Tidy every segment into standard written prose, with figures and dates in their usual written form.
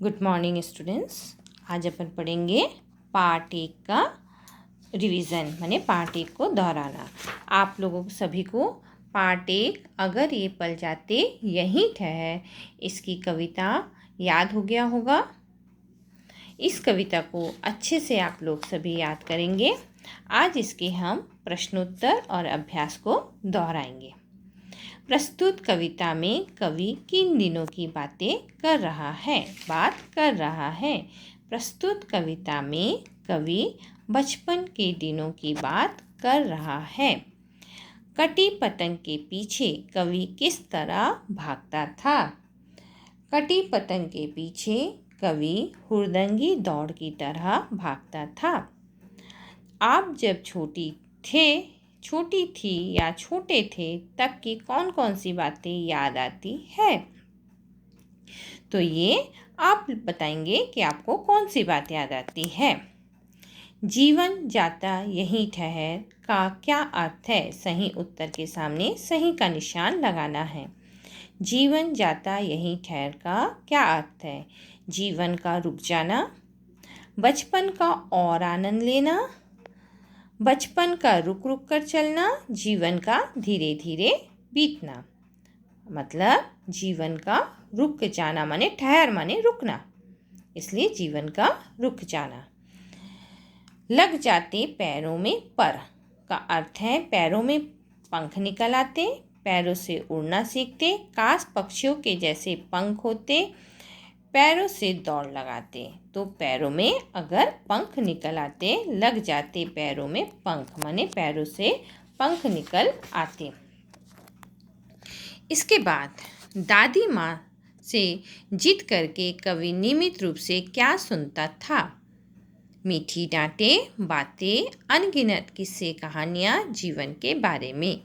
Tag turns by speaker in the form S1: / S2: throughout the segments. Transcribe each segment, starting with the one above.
S1: Good morning students. आज अपन पढ़ेंगे part 1 का रिवीजन, माने पार्ट 1 को दोहराना। आप लोगों को सभी को पार्ट 1 अगर ये पल जाते यहीं ठहर, इसकी कविता याद हो गया होगा। इस कविता को अच्छे से आप लोग सभी याद करेंगे। आज इसके हम प्रश्नोत्तर और अभ्यास को दोहराएंगे। प्रस्तुत कविता में कवि किन दिनों की बात कर रहा है। प्रस्तुत कविता में कवि बचपन के दिनों की बात कर रहा है। कटी पतंग के पीछे कवि किस तरह भागता था। कटी पतंग के पीछे कवि हुड़दंगी दौड़ की तरह भागता था। आप जब छोटी थी या छोटे थे तब की कौन कौन सी बातें याद आती है। तो ये आप बताएंगे कि आपको कौन सी बात याद आती है। जीवन जाता यहीं ठहर का क्या अर्थ है। सही उत्तर के सामने सही का निशान लगाना है। जीवन जाता यहीं ठहर का क्या अर्थ है। जीवन का रुक जाना, बचपन का और आनंद लेना, बचपन का रुक रुक कर चलना, जीवन का धीरे धीरे बीतना। मतलब जीवन का रुक जाना माने ठहर माने रुकना, इसलिए जीवन का रुक जाना। लग जाते पैरों में पर का अर्थ है पैरों में पंख निकल आते, पैरों से उड़ना सीखते, काश पक्षियों के जैसे पंख होते, पैरों से दौड़ लगाते। तो पैरों में अगर पंख निकल आते, लग जाते पैरों में पंख माने पैरों से पंख निकल आते। इसके बाद दादी माँ से जिद करके कवि नियमित रूप से क्या सुनता था। मीठी डांटें, बातें, अनगिनत किस्से कहानियाँ जीवन के बारे में।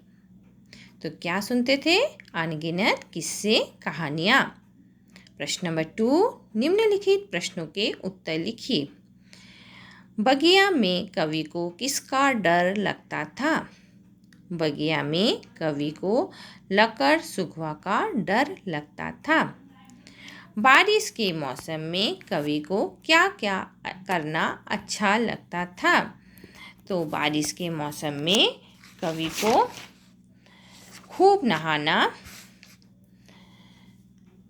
S1: तो क्या सुनते थे? अनगिनत किस्से कहानियाँ। प्रश्न नंबर 2, निम्नलिखित प्रश्नों के उत्तर लिखिए। बगिया में कवि को किसका डर लगता था। बगिया में कवि को लकड़ सुगवा का डर लगता था। बारिश के मौसम में कवि को क्या क्या करना अच्छा लगता था। तो बारिश के मौसम में कवि को खूब नहाना,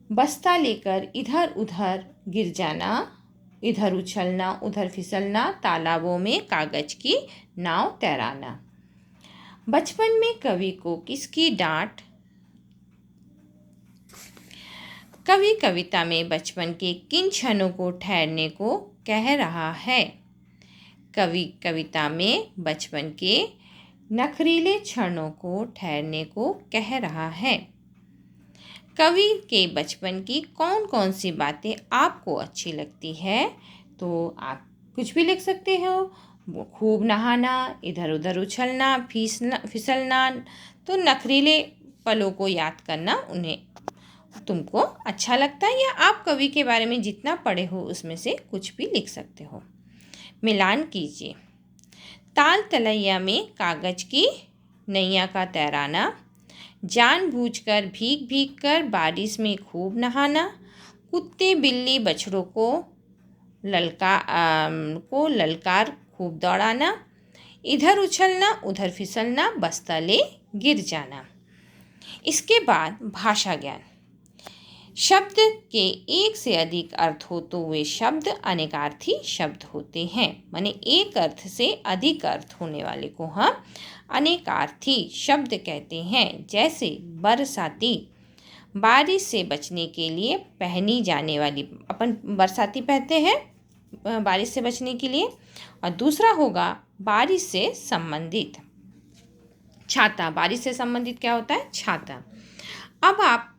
S1: बस्ता लेकर इधर उधर गिर जाना, इधर उछलना उधर फिसलना, तालाबों में कागज की नाव तैराना। बचपन में कवि को किसकी डांट। कवि कविता में बचपन के किन क्षणों को ठहरने को कह रहा है। कवि कविता में बचपन के नखरीले क्षणों को ठहरने को कह रहा है। कवि के बचपन की कौन कौन सी बातें आपको अच्छी लगती है। तो आप कुछ भी लिख सकते हो। खूब नहाना, इधर उधर उछलना, फिसलना। तो नखरीले पलों को याद करना उन्हें तुमको अच्छा लगता है, या आप कवि के बारे में जितना पढ़े हो उसमें से कुछ भी लिख सकते हो। मिलान कीजिए। ताल तलैया में कागज की नैया का तैराना, जानबूझकर भीग भीग कर बारिश में खूब नहाना, कुत्ते बिल्ली बछड़ों को ललकार खूब दौड़ाना, इधर उछलना उधर फिसलना, बस्ता ले गिर जाना। इसके बाद भाषा ज्ञान। शब्द के एक से अधिक अर्थ हो तो वे शब्द अनेकार्थी शब्द होते हैं। माने एक अर्थ से अधिक अर्थ होने वाले को हम अनेकार्थी शब्द कहते हैं। जैसे बरसाती, बारिश से बचने के लिए पहनी जाने वाली, अपन बरसाती पहनते हैं बारिश से बचने के लिए। और दूसरा होगा बारिश से संबंधित छाता। बारिश से संबंधित क्या होता है? छाता। अब आप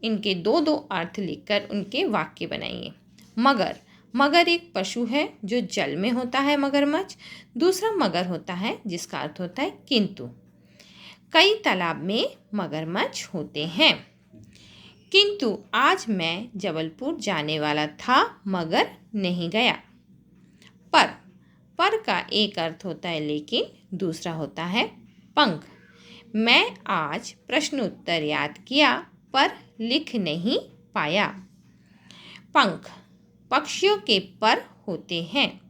S1: इनके दो अर्थ लिखकर उनके वाक्य बनाइए। मगर एक पशु है जो जल में होता है, मगरमच्छ। दूसरा मगर होता है जिसका अर्थ होता है किंतु। कई तालाब में मगरमच्छ होते हैं। किंतु आज मैं जबलपुर जाने वाला था मगर नहीं गया। पर का एक अर्थ होता है लेकिन, दूसरा होता है पंख। मैं आज प्रश्न उत्तर याद किया पर लिख नहीं पाया। पंख, पक्षियों के पर होते हैं।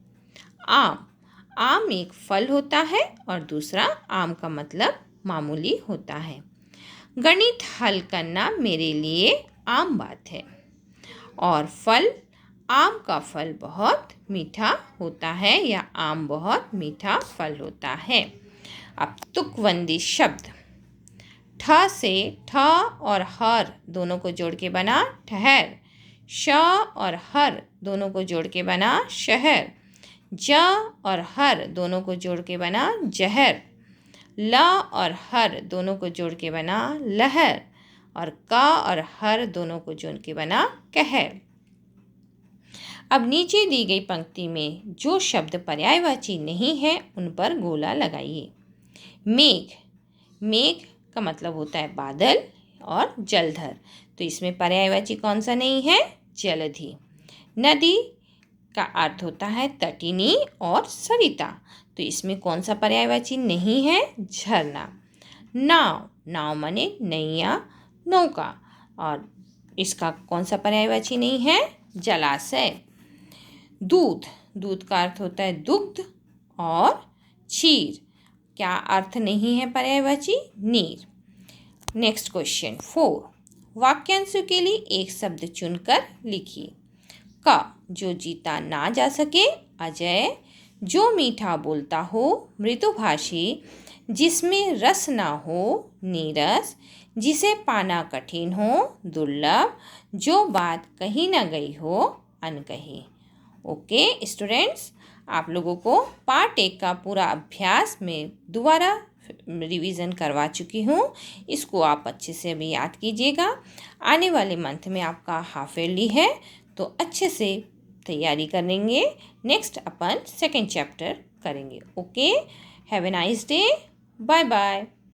S1: आम, आम एक फल होता है और दूसरा आम का मतलब मामूली होता है। गणित हल करना मेरे लिए आम बात है। और फल, आम का फल बहुत मीठा होता है या आम बहुत मीठा फल होता है। अब तुकबंदी शब्द। ठ से ठ और हर दोनों को जोड़ के बना ठहर। श और हर दोनों को जोड़ के बना शहर। ज और हर दोनों को जोड़ के बना जहर। ल और हर दोनों को जोड़ के बना लहर। और क और हर दोनों को जोड़ के बना कहर। अब नीचे दी गई पंक्ति में जो शब्द पर्यायवाची नहीं है उन पर गोला लगाइए। मेघ, मेघ का मतलब होता है बादल और जलधर, तो इसमें पर्यायवाची कौन सा नहीं है? जलधि। नदी का अर्थ होता है तटिनी और सरिता, तो इसमें कौन सा पर्यायवाची नहीं है? झरना। नाव, नाव माने नैया, नौका, और इसका कौन सा पर्यायवाची नहीं है? जलाशय। दूध, दूध का अर्थ होता है दुग्ध और क्षीर, क्या अर्थ नहीं है पर्यायवाची? नीर। नेक्स्ट क्वेश्चन 4, वाक्यांशों के लिए एक शब्द चुनकर लिखिए। क, जो जीता ना जा सके अजय, जो मीठा बोलता हो मृदुभाषी, जिसमें रस ना हो नीरस, जिसे पाना कठिन हो दुर्लभ, जो बात कही ना गई हो अनकही। ओके स्टूडेंट्स, आप लोगों को पार्ट 1 का पूरा अभ्यास में दोबारा रिवीजन करवा चुकी हूँ। इसको आप अच्छे से अभी याद कीजिएगा। आने वाले मंथ में आपका हाफ ईयरली है, तो अच्छे से तैयारी करेंगे। नेक्स्ट अपन सेकेंड चैप्टर करेंगे। Okay, have a nice day, bye bye.